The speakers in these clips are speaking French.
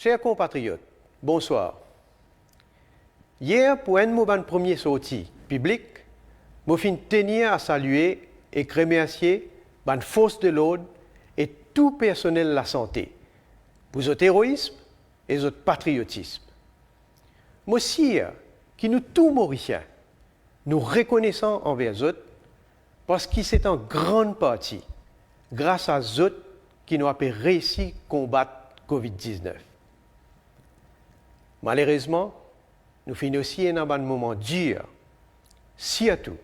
Chers compatriotes, bonsoir. Hier, pour un de mes premiers sorties publiques, je fin tenir à saluer et remercier les forces de l'ordre et tout personnel de la santé pour votre héroïsme et votre patriotisme. Moi aussi, qui nous tous Mauriciens, nous reconnaissons envers eux parce que c'est en grande partie grâce à eux qui nous avons réussi à combattre COVID-19. Malheureusement, nous finissons aussi dans un moment dur, surtout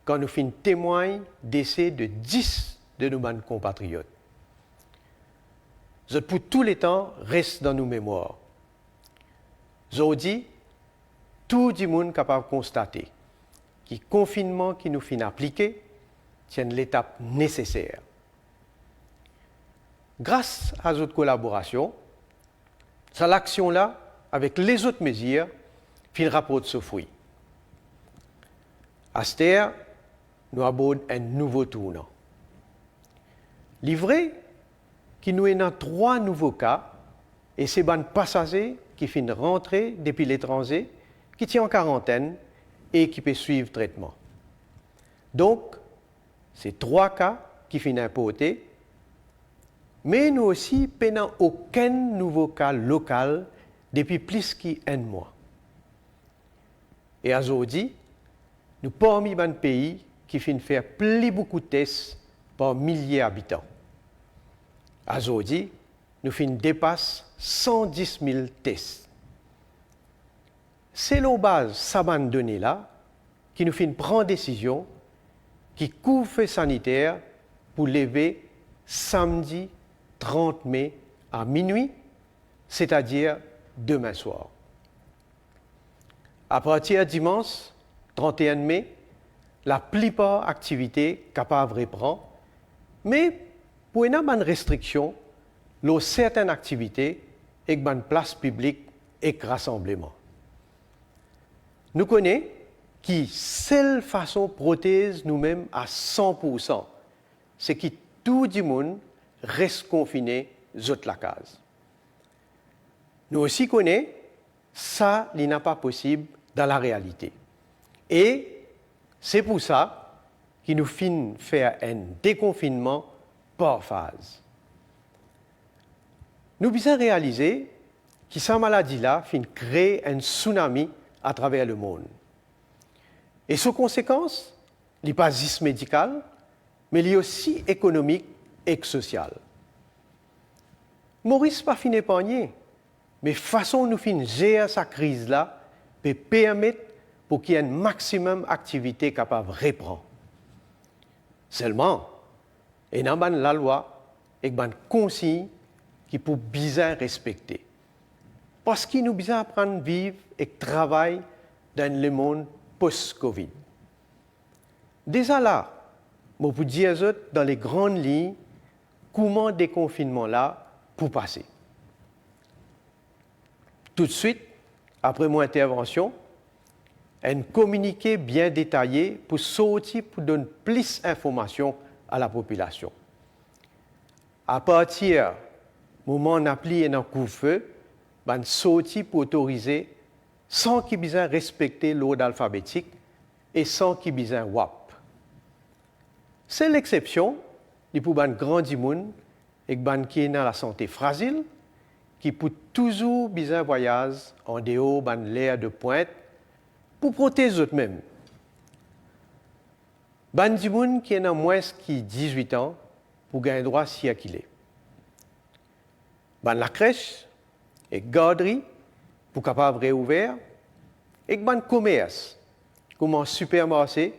quand nous finissons témoins décès de 10 de nos compatriotes. Ce pour tous les temps reste dans nos mémoires. Aujourd'hui, tout le monde est capable de constater que le confinement qui nous finit appliquer tient l'étape nécessaire. Grâce à notre collaboration, cette action-là, avec les autres mesures, fin rapporte ce fruit. À cette heure, nous abordons un nouveau tournant. Livré, qui nous est dans 3 nouveaux cas, et c'est des passagers qui finissent rentrer depuis l'étranger, qui sont en quarantaine et qui peuvent suivre le traitement. Donc, c'est 3 cas qui finissent importés, mais nous aussi n'avons aucun nouveau cas local depuis plus qu'un mois. Et aujourd'hui, nous sommes parmi les pays qui finissent faire plus beaucoup de tests par milliers d'habitants. Aujourd'hui, nous dépassons 110 000 tests. C'est la base de ces données-là qui nous fait prendre décision qui couvre sanitaire pour lever samedi 30 mai à minuit, c'est-à-dire demain soir. À partir de dimanche 31 mai, la plupart des activités capables de reprendre, mais pour une restriction, certaines activités et une place publique et rassemblement. Nous connaissons qui seule façon de protéger nous-mêmes à 100%, c'est que tout le monde reste confiné dans la case. Nous aussi connaissons ça, il n'est pas possible dans la réalité. Et c'est pour ça qu'il nous finit faire un déconfinement par phase. Nous devons réaliser que cette maladie-là finit créer un tsunami à travers le monde. Et ses conséquences, il n'est pas juste médical, mais il est aussi économique et social. Maurice pas fini épargné, mais façon nous fin gérer cette crise-là peut permettre pour qu'il y ait un maximum d'activités capables de reprendre. Seulement, il y a la loi et une consigne qui pour bien respecter. Parce qu'il nous besoin apprendre à vivre et travailler dans le monde post-Covid. Déjà là, je peux dire dans les grandes lignes comment des confinements-là pour passer. Tout de suite, après mon intervention, un communiqué bien détaillé pour sortir pour donner plus d'informations à la population. À partir du moment où on applique un couvre-feu, on sortit pour autoriser sans qu'il besoin respecter l'ordre alphabétique et sans qu'il besoin WAP. C'est l'exception pour un grand monde et qui est dans la santé fragile, qui peut toujours besoin voyage en dehors de l'air de pointe pour protéger eux-mêmes. Ban di moun qui est dans moins de 18 ans pour gagner droit à circuler. Ban la crèche et garderie pour capable réouvrir et ban commerce comme un supermarché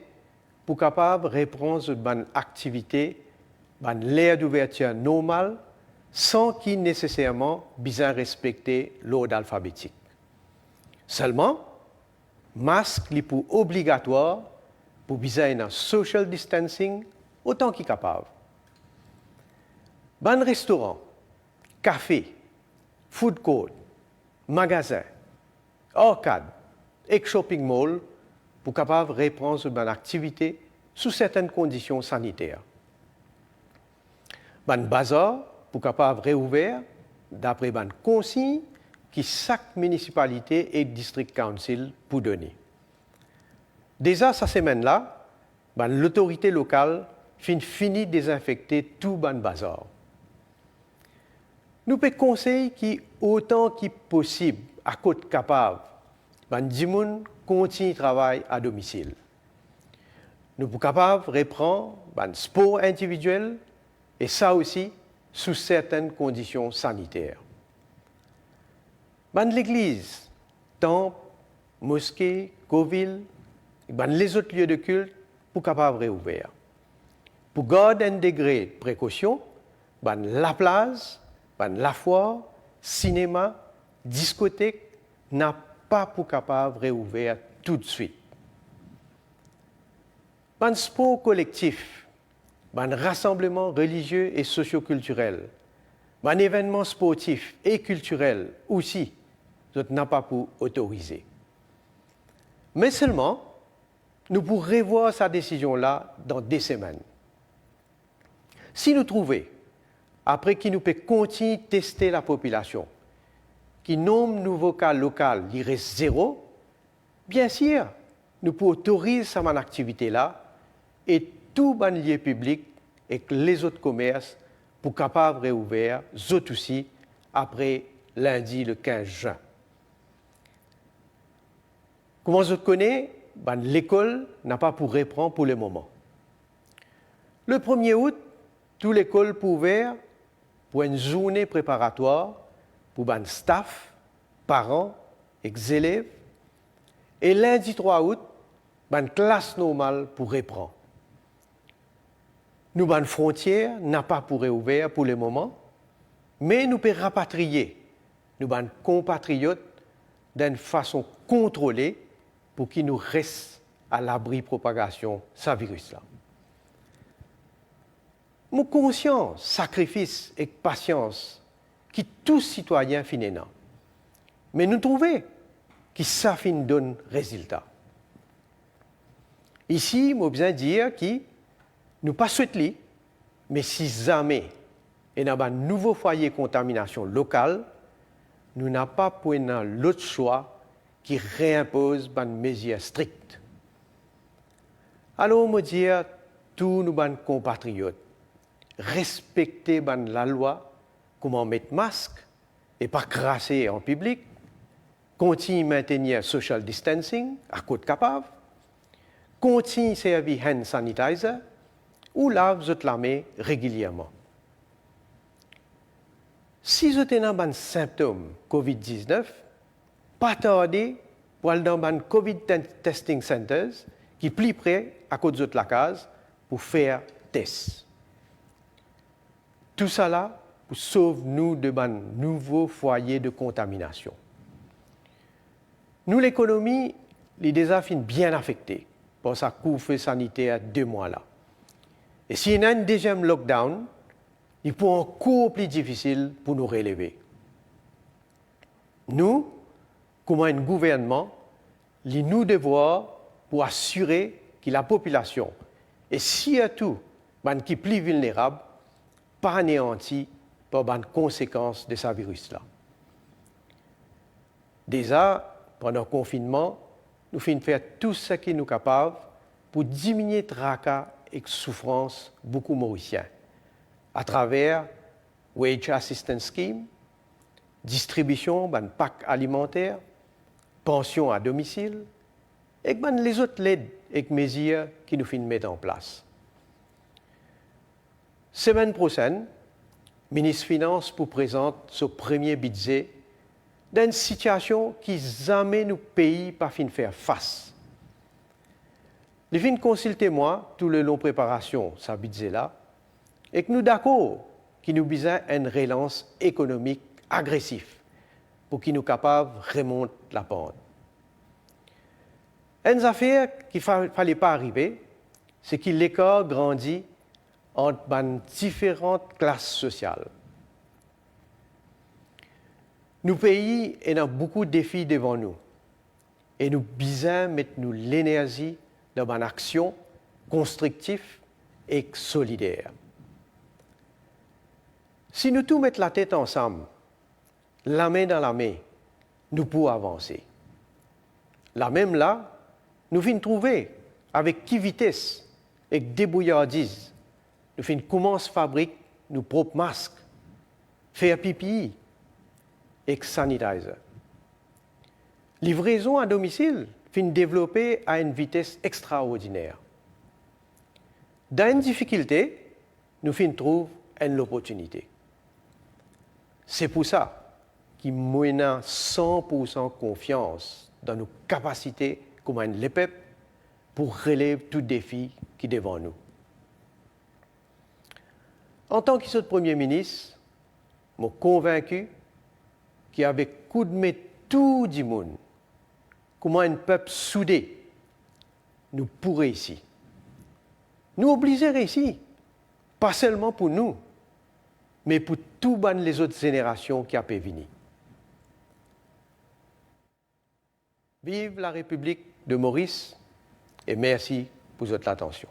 pour capable reprendre ban activité ban l'air d'ouverture normal sans qu'il nécessairement besoin respecter l'ordre alphabétique. Seulement, masque est pour obligatoire pour besoin d'un social distancing autant qu'il capable. Ban restaurant, café, food court, magasin, arcade et shopping mall pour capable reprendre ban activité sous certaines conditions sanitaires. Ban bazar pour capable réouvrir d'après les consignes que chaque municipalité et district council pour donner. Déjà, cette semaine-là, l'autorité locale finit de désinfecter tout le bazar. Nous pouvons conseiller qu'autant que possible, à côté capable, les gens continuent le travail à domicile. Nous sommes capables de reprendre le sport individuel et ça aussi sous certaines conditions sanitaires. L'église, temple, mosquée, coville, les autres lieux de culte pour capables de réouvrir. Pour garder un degré de précaution, la place, la foire, cinéma, discothèque n'a pas pour capable de réouvrir tout de suite. Un sport collectif, un rassemblement religieux et socio-culturel, un événement sportif et culturel aussi, n'a pas pour autoriser. Mais seulement, nous pourrons revoir sa décision-là dans 2 semaines. Si nous trouvons, après qu'il nous peut continuer de tester la population, que le nombre de nouveaux cas locaux il reste 0, bien sûr, nous pouvons autoriser cette activité-là et tout les lieux publics et les autres commerces pour capables de réouvrir, eux aussi, après lundi le 15 juin. Comment je connais? L'école n'a pas pour reprendre pour le moment. Le 1er août, toute l'école peut ouvrir pour une journée préparatoire pour le staff, parents et élèves. Et lundi 3 août, une classe normale pour reprendre. Nous, les frontières, n'a pas pour réouvrir pour le moment, mais nous pouvons rapatrier nos compatriotes d'une façon contrôlée pour qu'ils nous restent à l'abri de la propagation de ce virus-là. Mon conscience, sacrifice et patience qui tous citoyens finissent. Mais nous trouvons que ça donne résultat. Ici, je besoin de dire que nous pas souhaitons, mais si jamais il y a un nouveau foyer de contamination locale, nous n'avons pas pour l'autre choix qui réimpose des mesures strictes. Alors, je dis à tous nos compatriotes, respectez la loi, comment mettre masque et pas crasser en public, continuez à maintenir social distancing à côté capable, continuez à servir hand sanitizer ou lave votre main régulièrement. Si vous avez un symptôme COVID-19, pas tarder pour aller dans un COVID testing centers qui est plus près à côté de la case pour faire test. Tout ça là pour sauver nous de nouveaux foyers de contamination. Nous, l'économie, les défis bien affectés par sa couvre-feu sanitaire 2 mois là. Et s'il y a un deuxième lockdown, il peut encore plus difficile pour nous relever. Nous, comme un gouvernement, nous devoir pour assurer que la population, et surtout les qui sont plus vulnérables, pas anéantis par les conséquences de ce virus-là. Déjà, pendant le confinement, nous faisons faire tout ce qui nous est capable pour diminuer le tracas et la souffrance beaucoup mauriciens à travers Wage Assistance Scheme, distribution de packs alimentaires, pension à domicile et les autres aides et mesures qui nous finissent mettre en place. Semaine prochaine, le ministre des Finances vous présente son premier budget dans une situation qui jamais nos pays pas fin faire face. Les fins consulter moi tout le long de préparation de ce budget-là et que nous d'accord qu'il nous besoin une relance économique agressive pour qu'il nous capable de remonter la pente. Une affaire qu'il ne fallait pas arriver, c'est que l'écart grandit entre différentes classes sociales. Nos pays ont beaucoup de défis devant nous et nous besoin mettre l'énergie dans une action constructive et solidaire. Si nous tous mettons la tête ensemble la main dans la main, nous pouvons avancer. La même là, nous finissons trouver avec qui vitesse et débrouillardise. Nous finissons commencer à fabriquer nos propres masques, faire pipi et sanitizer. Livraison à domicile finit développer à une vitesse extraordinaire. Dans une difficulté, nous finissons trouver une opportunité. C'est pour ça qu'il nous a 100% confiance dans nos capacités comme l'EPEP pour relever tout défi qui est devant nous. En tant que Premier ministre, je suis convaincu qu'avec coup de mettre tout le monde, comment un peuple soudé, nous pourrons réussir. Nous obliger à réussir, pas seulement pour nous, mais pour toutes les autres générations qui peuvent venir. Vive la République de Maurice et merci pour votre attention.